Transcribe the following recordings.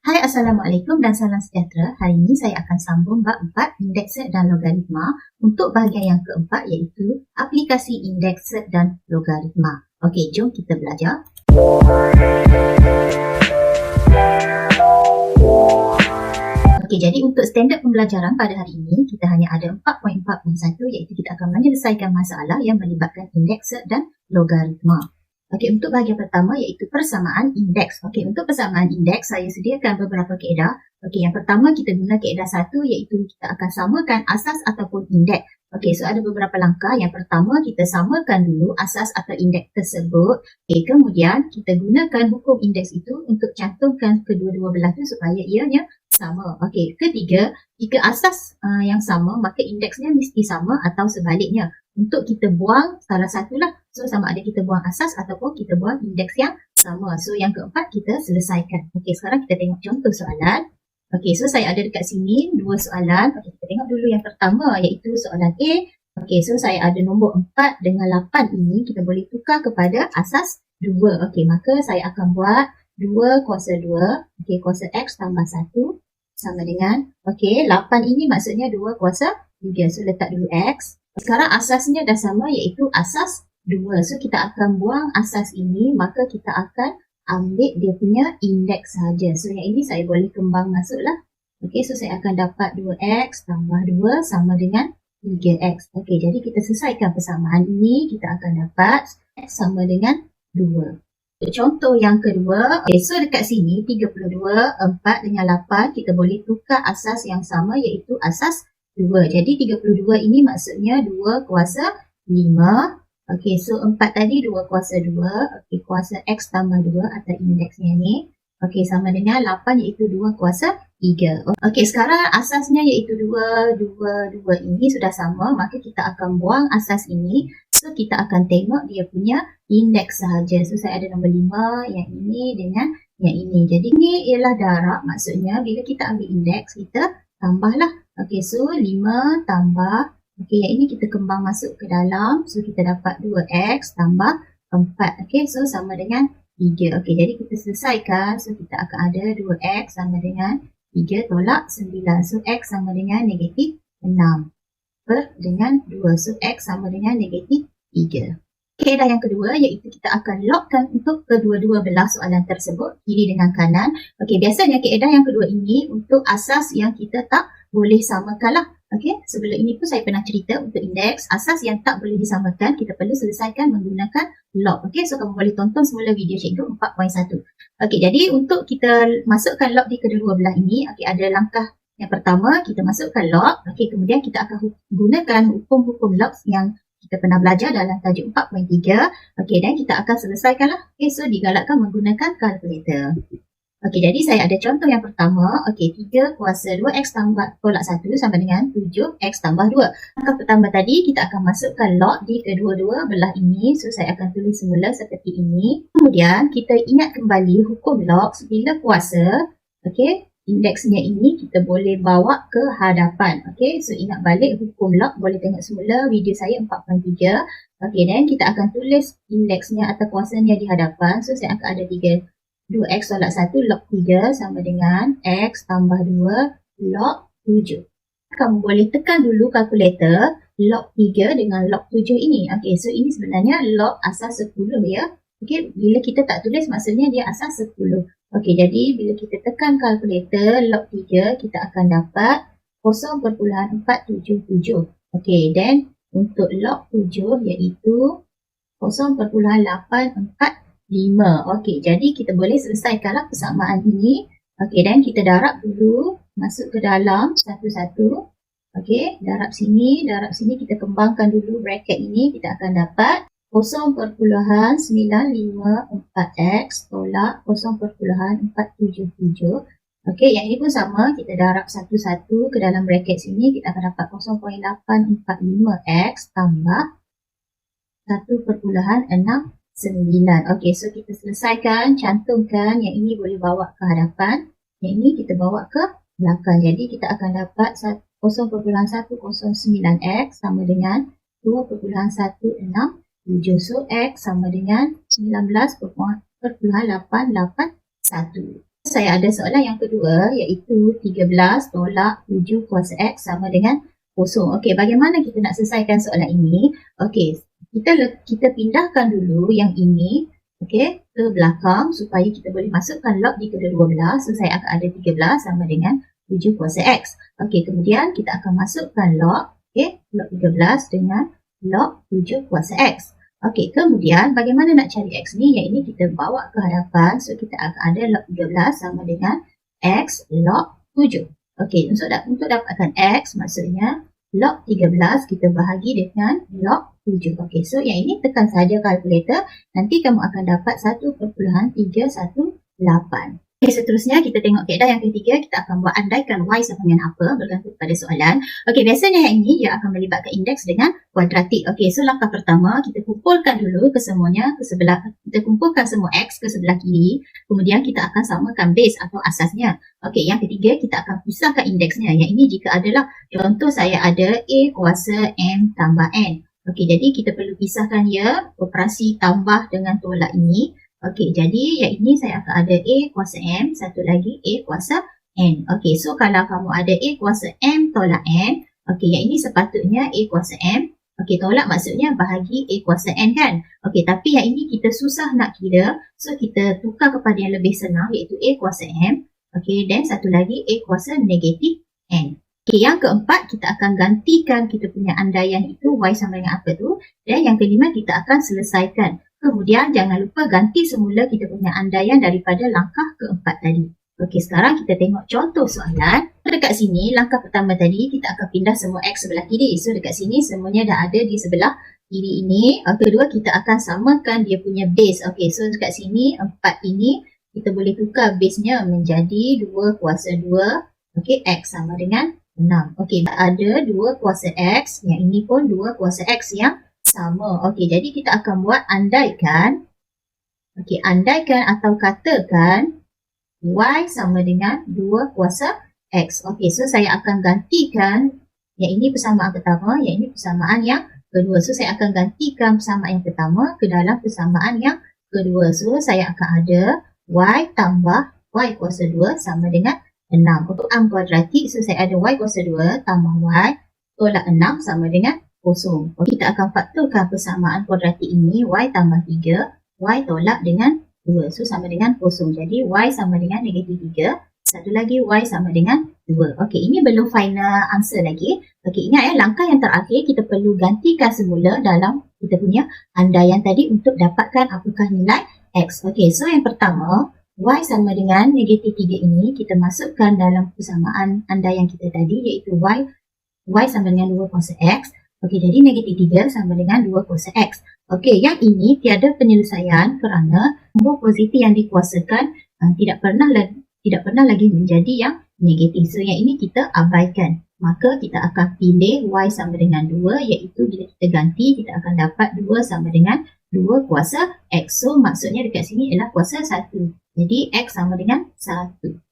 Hai, Assalamualaikum dan salam sejahtera. Hari ini saya akan sambung bab 4 indeks dan logaritma untuk bahagian yang keempat iaitu aplikasi indeks dan logaritma. Okey, jom kita belajar. Okey, jadi untuk standard pembelajaran pada hari ini kita hanya ada 4.4.1 iaitu kita akan menyelesaikan masalah yang melibatkan indeks dan logaritma. Okey, untuk bahagian pertama iaitu persamaan indeks. Okey, untuk persamaan indeks saya sediakan beberapa kaedah. Okey, yang pertama kita guna kaedah satu iaitu kita akan samakan asas ataupun indeks. Okey, so ada beberapa langkah. Yang pertama kita samakan dulu asas atau indeks tersebut. Okey, kemudian kita gunakan hukum indeks itu untuk cantumkan kedua-dua belah tu supaya ianya sama. Okey, ketiga, jika asas yang sama maka indeksnya mesti sama atau sebaliknya. Untuk kita buang salah satulah. So sama ada kita buang asas ataupun kita buang indeks yang sama. So yang keempat kita selesaikan. Okey, sekarang kita tengok contoh soalan. Okey, so saya ada dekat sini dua soalan. Okey, kita tengok dulu yang pertama iaitu soalan A. Okey, so saya ada nombor 4 dengan 8 ini kita boleh tukar kepada asas 2. Okey, maka saya akan buat 2 kuasa 2. Okey, kuasa X tambah 1 sama dengan, okey, 8 ini maksudnya 2 kuasa 3. So letak dulu X. Sekarang asasnya dah sama iaitu asas 2. So kita akan buang asas ini, maka kita akan ambil dia punya indeks saja. So yang ini saya boleh kembang masuklah. Okey, so saya akan dapat 2X tambah 2 sama dengan 3X. Okey, jadi kita selesaikan persamaan ini, kita akan dapat X sama dengan 2. Contoh yang kedua, okay, so dekat sini 32, 4 dengan 8 kita boleh tukar asas yang sama iaitu asas 2. Jadi 32 ini maksudnya 2 kuasa 5. Okey, so 4 tadi 2 kuasa 2. Okey, kuasa X tambah 2 atau indeksnya ni. Okey, sama dengan 8 iaitu 2 kuasa 3. Okey, sekarang asasnya iaitu 2 ini sudah sama. Maka kita akan buang asas ini. So kita akan tengok dia punya indeks sahaja. So saya ada nombor 5, yang ini dengan yang ini. Jadi ni ialah darab. Maksudnya bila kita ambil indeks kita tambahlah. Okey, so 5 tambah, okey, yang ini kita kembang masuk ke dalam. So kita dapat 2X tambah 4. Okey, so sama dengan 3. Okey, jadi kita selesaikan. So kita akan ada 2X sama dengan 3 tolak 9. So X sama dengan negatif 6 per dengan 2. So X sama dengan negatif 3. Kaedah yang kedua iaitu kita akan logkan untuk kedua-dua belah soalan tersebut, kiri dengan kanan. Okey, biasanya kaedah yang kedua ini untuk asas yang kita tak boleh samakanlah. Okey, sebelum ini pun saya pernah cerita untuk indeks, asas yang tak boleh disamakan kita perlu selesaikan menggunakan log. Okey, so kamu boleh tonton semula video cikgu 4.1. Okey, jadi untuk kita masukkan log di kedua-dua belah ini, okey, ada langkah yang pertama kita masukkan log. Okey, kemudian kita akan gunakan hukum-hukum log yang kita pernah belajar dalam tajuk 4.3. Okey, dan kita akan selesaikanlah. Okey, so digalakkan menggunakan kalkulator. Okey, jadi saya ada contoh yang pertama. Okey, 3 kuasa 2X tambah tolak 1 sama dengan 7X tambah 2. Langkah pertama tadi kita akan masukkan log di kedua-dua belah ini. So saya akan tulis semula seperti ini. Kemudian kita ingat kembali hukum log bila kuasa. Okey, indeksnya ini kita boleh bawa ke hadapan. Okey, so ingat balik hukum log, boleh tengok semula video saya 4.3. Okey, dan kita akan tulis indeksnya atau kuasanya di hadapan. So saya akan ada 2X tolak 1 log 3 sama dengan X tambah 2 log 7. Kamu boleh tekan dulu kalkulator log 3 dengan log 7 ini. Okey, so ini sebenarnya log asas 10 ya. Okey, bila kita tak tulis maksudnya dia asas 10. Okey, jadi bila kita tekan kalkulator log 3 kita akan dapat 0.477. Okey, dan untuk log 7 iaitu 0.845. Okey, jadi kita boleh selesaikanlah persamaan ini. Okey, dan kita darab dulu masuk ke dalam satu-satu. Okey, darab sini kita kembangkan dulu bracket ini. Kita akan dapat 0.954X tolak 0.477. Okey, yang ini pun sama. Kita darab satu-satu ke dalam bracket sini. Kita akan dapat 0.845X tambah 1.69. Okey, so kita selesaikan, cantumkan. Yang ini boleh bawa ke hadapan. Yang ini kita bawa ke belakang. Jadi kita akan dapat 0.109X sama dengan 2.167. So X sama dengan 19.881. Saya ada soalan yang kedua iaitu 13 tolak 7 kuasa X sama dengan kosong. Okey, bagaimana kita nak selesaikan soalan ini? Okey, kita pindahkan dulu yang ini okey ke belakang supaya kita boleh masukkan log di kedua belah. So saya akan ada 13 sama dengan 7 kuasa X. Okey, kemudian kita akan masukkan log log 13 dengan log 7 kuasa X. Okey, kemudian bagaimana nak cari X ni? Yang ini kita bawa ke hadapan. So, kita akan ada log 13 sama dengan X log 7. Okey, untuk dapatkan X, maksudnya log 13 kita bahagi dengan log 7. Okey, so yang ini tekan saja kalkulator. Nanti kamu akan dapat 1.318. Okey, seterusnya kita tengok kaedah yang ketiga. Kita akan buat andaikan Y sama dengan apa bergantung pada soalan. Okey, biasanya yang ini dia akan melibatkan indeks dengan kuadratik. Okey, so langkah pertama kita kumpulkan dulu kesemuanya ke sebelah. Kita kumpulkan semua X ke sebelah kiri. Kemudian kita akan samakan base atau asasnya. Okey, yang ketiga kita akan pisahkan indeksnya. Yang ini jika adalah contoh saya ada A kuasa M tambah N. Okey, jadi kita perlu pisahkan ya operasi tambah dengan tolak ini. Okey, jadi yang ini saya akan ada A kuasa M, satu lagi A kuasa N. Okey, so kalau kamu ada A kuasa M tolak N, okey, yang ini sepatutnya A kuasa M. Okey, tolak maksudnya bahagi A kuasa N kan? Okey, tapi yang ini kita susah nak kira. So, kita tukar kepada yang lebih senang iaitu A kuasa M. Okey, dan satu lagi A kuasa negatif N. Okey, yang keempat kita akan gantikan kita punya andaian itu Y sama dengan apa tu. Dan yang kelima kita akan selesaikan. Kemudian jangan lupa ganti semula kita punya andaian daripada langkah keempat tadi. Okey, sekarang kita tengok contoh soalan. Dekat sini, langkah pertama tadi kita akan pindah semua X sebelah kiri. So dekat sini semuanya dah ada di sebelah kiri ini. Kedua kita akan samakan dia punya base. Okey, so dekat sini 4 ini kita boleh tukar base-nya menjadi 2 kuasa 2. Okey, X sama dengan 6. Okey, ada 2 kuasa X. Yang ini pun 2 kuasa X yang sama. Okey, jadi kita akan buat andaikan. Okey, andaikan atau katakan Y sama dengan 2 kuasa X. Okey, so saya akan gantikan yang ini persamaan pertama, yang ini persamaan yang kedua. So saya akan gantikan persamaan yang pertama ke dalam persamaan yang kedua. So saya akan ada Y tambah Y kuasa 2 sama dengan 6. Untuk kuadratik, so saya ada Y kuasa 2 tambah Y tolak 6 sama dengan kosong. Kita akan faktorkan persamaan kuadratik ini. Y tambah 3, Y tolak dengan 2. So, sama dengan kosong. Jadi, Y sama dengan negatif 3. Satu lagi, Y sama dengan 2. Okey, ini belum final answer lagi. Okey, ingat ya, langkah yang terakhir kita perlu gantikan semula dalam kita punya andaian tadi untuk dapatkan apakah nilai X. Okey, so yang pertama, Y sama dengan negatif 3 ini kita masukkan dalam persamaan andaian kita tadi iaitu Y sama dengan 2 kuasa X. Okey, jadi negatif 3 sama dengan 2 kuasa X. Okey, yang ini tiada penyelesaian kerana nombor positif yang dikuasakan tidak pernah lagi menjadi yang negatif. So, yang ini kita abaikan. Maka kita akan pilih Y sama dengan 2 iaitu bila kita ganti kita akan dapat 2 sama dengan 2 kuasa X. So, maksudnya dekat sini ialah kuasa 1. Jadi, X sama dengan 1.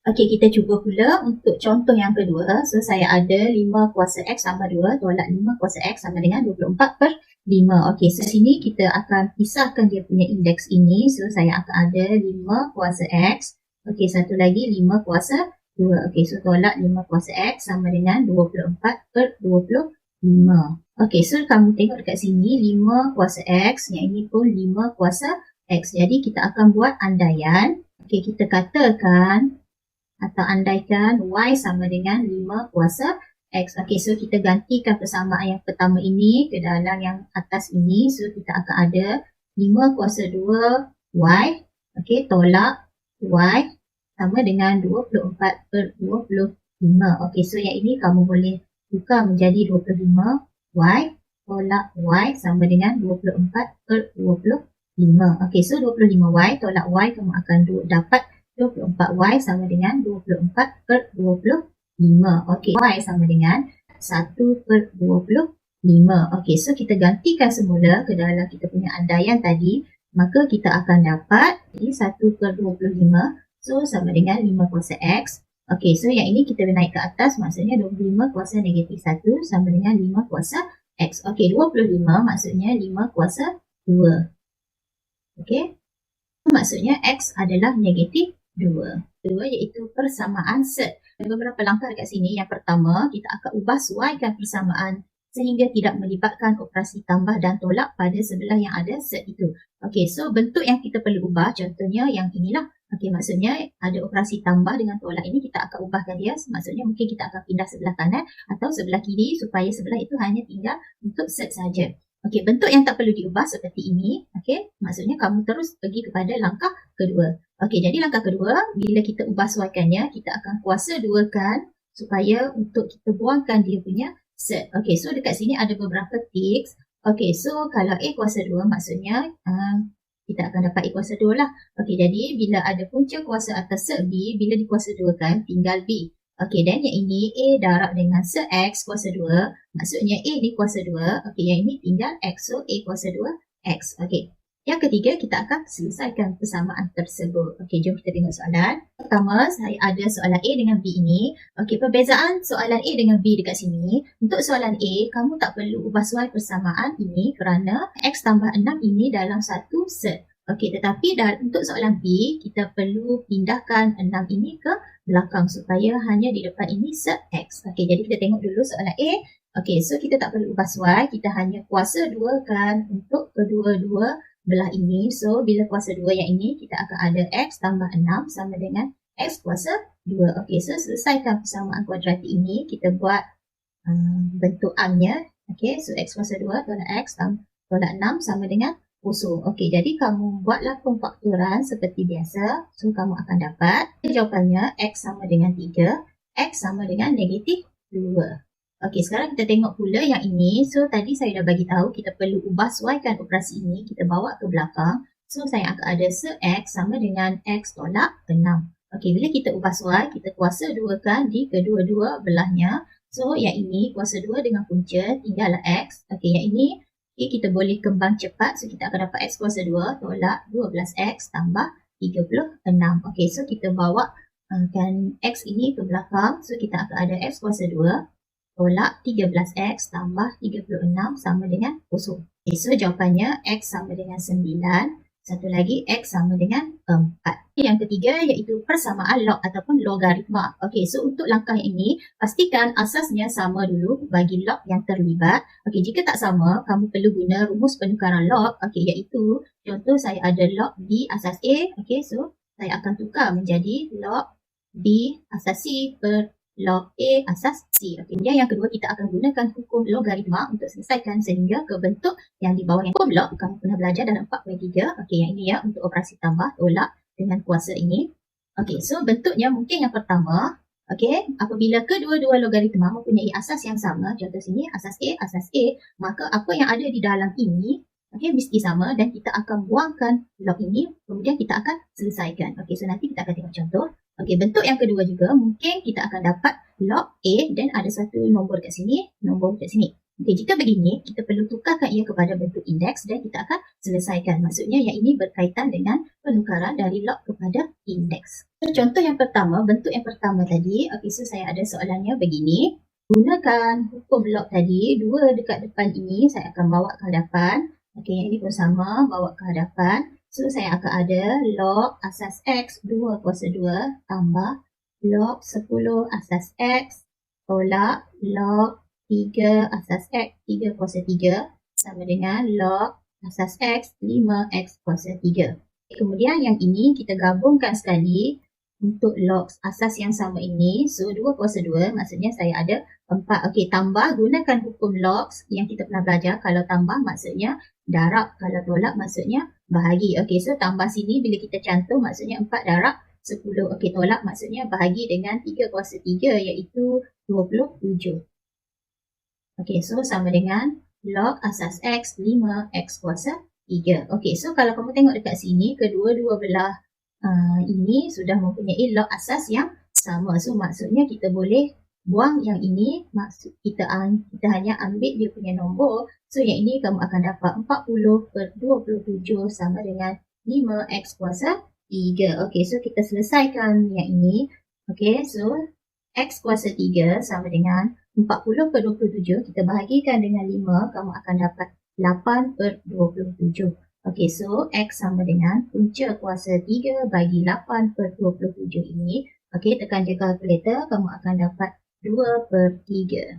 Okey, kita cuba pula untuk contoh yang kedua. So, saya ada 5 kuasa X sama 2 tolak 5 kuasa X sama dengan 24/5. Okey, so sini kita akan pisahkan dia punya indeks ini. So, saya akan ada 5 kuasa X. Okey, satu lagi 5 kuasa 2. Okey, so tolak 5 kuasa X sama dengan 24/25. Okey, so kamu tengok dekat sini 5 kuasa X. Yang ini pun 5 kuasa X. Jadi, kita akan buat andaian. Okey, kita katakan atau andaikan Y sama dengan 5 kuasa X. Okey, so kita gantikan persamaan yang pertama ini ke dalam yang atas ini. So, kita akan ada 5 kuasa 2 Y. Okey, tolak Y sama dengan 24/25. Okey, so yang ini kamu boleh tukar menjadi 25 Y tolak Y sama dengan 24/25. Okey, so 25 Y tolak Y kamu akan dapat 24 Y sama dengan 24/25. Okey, Y sama dengan 1/25. Okey, so kita gantikan semula ke dalam kita punya andaian tadi. Maka kita akan dapat 1/25. So, sama dengan 5 kuasa X. Okey, so yang ini kita naik ke atas. Maksudnya 25 kuasa negatif 1 sama dengan 5 kuasa X. Okey, 25 maksudnya 5 kuasa 2. Okey. Maksudnya X adalah negatif 2. 2 iaitu persamaan set. Ada beberapa langkah dekat sini. Yang pertama, kita akan ubah suaikan persamaan sehingga tidak melibatkan operasi tambah dan tolak pada sebelah yang ada set itu. Okey, so bentuk yang kita perlu ubah contohnya yang inilah. Okey, maksudnya ada operasi tambah dengan tolak ini kita akan ubahkan dia. Maksudnya mungkin kita akan pindah sebelah kanan atau sebelah kiri supaya sebelah itu hanya tinggal untuk set saja. Okey, bentuk yang tak perlu diubah seperti ini. Okey, maksudnya kamu terus pergi kepada langkah kedua. Okey, jadi langkah kedua, bila kita ubah suaikannya, kita akan kuasa duakan supaya untuk kita buangkan dia punya set. Okey, so dekat sini ada beberapa tips. Okey, so kalau A kuasa 2 maksudnya kita akan dapat A kuasa 2 lah. Okey, jadi bila ada punca kuasa atas set B, bila dikuasa 2 kan, tinggal B. Okey, dan yang ini A darab dengan set X kuasa 2. Maksudnya A ni kuasa 2. Okey, yang ini tinggal X. So, A kuasa 2, X. Okey. Yang ketiga, kita akan selesaikan persamaan tersebut. Okey, jom kita tengok soalan. Pertama, saya ada soalan A dengan B ini. Okey, perbezaan soalan A dengan B dekat sini. Untuk soalan A, kamu tak perlu ubah suai persamaan ini kerana X tambah 6 ini dalam satu set. Okey, tetapi untuk soalan B, kita perlu pindahkan 6 ini ke belakang supaya hanya di depan ini set X. Okey, jadi kita tengok dulu soalan A. Okey, so kita tak perlu ubah suai, kita hanya kuasa duakan untuk kedua-dua belah ini. So, bila kuasa 2 yang ini, kita akan ada X tambah 6 sama dengan X kuasa 2. Okey, so selesaikan persamaan kuadratik ini. Kita buat bentuk A-nya. Okey, so X kuasa 2 tolak X tolak 6 sama dengan kosong. Okey, jadi kamu buatlah pemfaktoran seperti biasa. So, kamu akan dapat jawapannya X sama dengan 3, X sama dengan negatif 2. Okey, sekarang kita tengok pula yang ini. So, tadi saya dah bagi tahu kita perlu ubah suaikan operasi ini. Kita bawa ke belakang. So, saya akan ada se-X sama dengan X tolak 6. Okey, bila kita ubah suai, kita kuasa duakan di kedua-dua belahnya. So, yang ini kuasa 2 dengan punca, tinggallah X. Okey, yang ini kita boleh kembang cepat. So, kita akan dapat X kuasa 2 tolak 12X tambah 36. Okey, so kita bawa kan X ini ke belakang. So, kita akan ada X kuasa 2 tolak 13X tambah 36 sama dengan kosong. Okay, so jawapannya X sama dengan 9. Satu lagi X sama dengan 4. Yang ketiga iaitu persamaan log ataupun logaritma. Okey, so untuk langkah ini pastikan asasnya sama dulu bagi log yang terlibat. Okey, jika tak sama, kamu perlu guna rumus penukaran log. Okey, iaitu contoh saya ada log B asas A. Okey, so saya akan tukar menjadi log B asas C per log A asas C. Okey, kemudian yang kedua kita akan gunakan hukum logaritma untuk selesaikan sehingga ke bentuk yang di bawahnya. Hukum log kamu pernah belajar dalam 4.3. Okey, yang ini ya untuk operasi tambah tolak dengan kuasa ini. Okey, so bentuknya mungkin yang pertama. Okey, apabila kedua-dua logaritma mempunyai asas yang sama, contoh sini asas A, maka apa yang ada di dalam ini okey, mesti sama dan kita akan buangkan log ini, kemudian kita akan selesaikan. Okey, so nanti kita akan tengok contoh. Okey, bentuk yang kedua juga mungkin kita akan dapat log A dan ada satu nombor kat sini, nombor kat sini. Okey, jika begini, kita perlu tukarkan ia kepada bentuk indeks dan kita akan selesaikan. Maksudnya yang ini berkaitan dengan penukaran dari log kepada indeks. So, contoh yang pertama, bentuk yang pertama tadi, okey, so saya ada soalannya begini. Gunakan hukum log tadi, 2 dekat depan ini saya akan bawa ke hadapan. Okey, yang ini pun sama, bawa ke hadapan. So, saya akan ada log asas X 2 kuasa 2 tambah log 10 asas X tolak log 3 asas X 3 kuasa 3 sama dengan log asas X 5X kuasa 3. Kemudian yang ini kita gabungkan sekali untuk log asas yang sama ini. So, 2 kuasa 2 maksudnya saya ada 4. Okey, tambah gunakan hukum logs yang kita pernah belajar. Kalau tambah maksudnya darab, kalau tolak maksudnya bahagi. Okey, so tambah sini bila kita cantum maksudnya 4 darab 10. Okey, tolak maksudnya bahagi dengan 3 kuasa 3 iaitu 27. Okey, so sama dengan log asas X 5X kuasa 3. Okey, so kalau kamu tengok dekat sini, kedua-dua belah ini sudah mempunyai log asas yang sama. So maksudnya kita boleh buang yang ini, maksud kita hanya ambil dia punya nombor. So yang ini kamu akan dapat 40 per 27 sama dengan 5X kuasa 3. Okey, so kita selesaikan yang ini. Okey, so X kuasa 3 sama dengan 40 per 27. Kita bahagikan dengan 5, kamu akan dapat 8 per 27. Okey, so X sama dengan punca kuasa 3 bagi 8 per 27 ini. Okey, tekan je kalkulator, kamu akan dapat 2 per 3.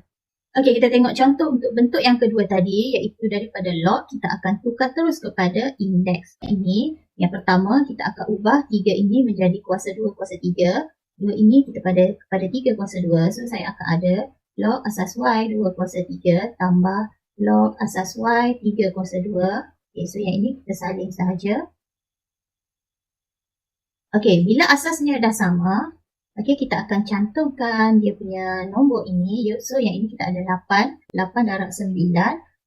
Okey, kita tengok contoh untuk bentuk yang kedua tadi, iaitu daripada log, kita akan tukar terus kepada indeks. Ini, yang pertama, kita akan ubah 3 ini menjadi kuasa 2 kuasa 3. 2 ini kita kepada 3 kuasa 2. So, saya akan ada log asas Y 2 kuasa 3 tambah log asas Y 3 kuasa 2. Okay, so yang ini kita salin sahaja. Okey, bila asasnya dah sama, okey, kita akan cantumkan dia punya nombor ini. So yang ini kita ada 8 darab 9.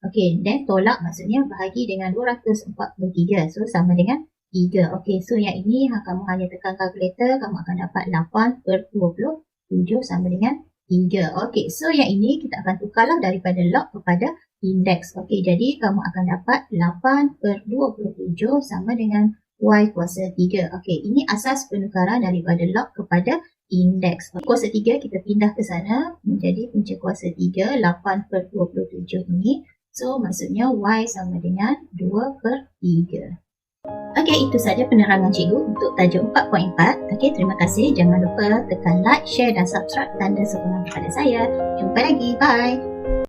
Okey, then tolak maksudnya bahagi dengan 243. So sama dengan 3. Okey, so yang ini kamu hanya tekan kalkulator, kamu akan dapat 8 per 27 sama dengan 3. Okey, so yang ini kita akan tukarlah daripada log kepada indeks. Okey, jadi kamu akan dapat 8 per 27 sama dengan Y kuasa 3. Okey, ini asas penukaran daripada log kepada indeks. Kuasa 3 kita pindah ke sana menjadi punca kuasa 3, 8 per 27 ini. So, maksudnya Y sama dengan 2 per 3. Okey, itu saja penerangan cikgu untuk tajuk 4.4. Okey, terima kasih. Jangan lupa tekan like, share dan subscribe tanda sokongan kepada saya. Jumpa lagi. Bye.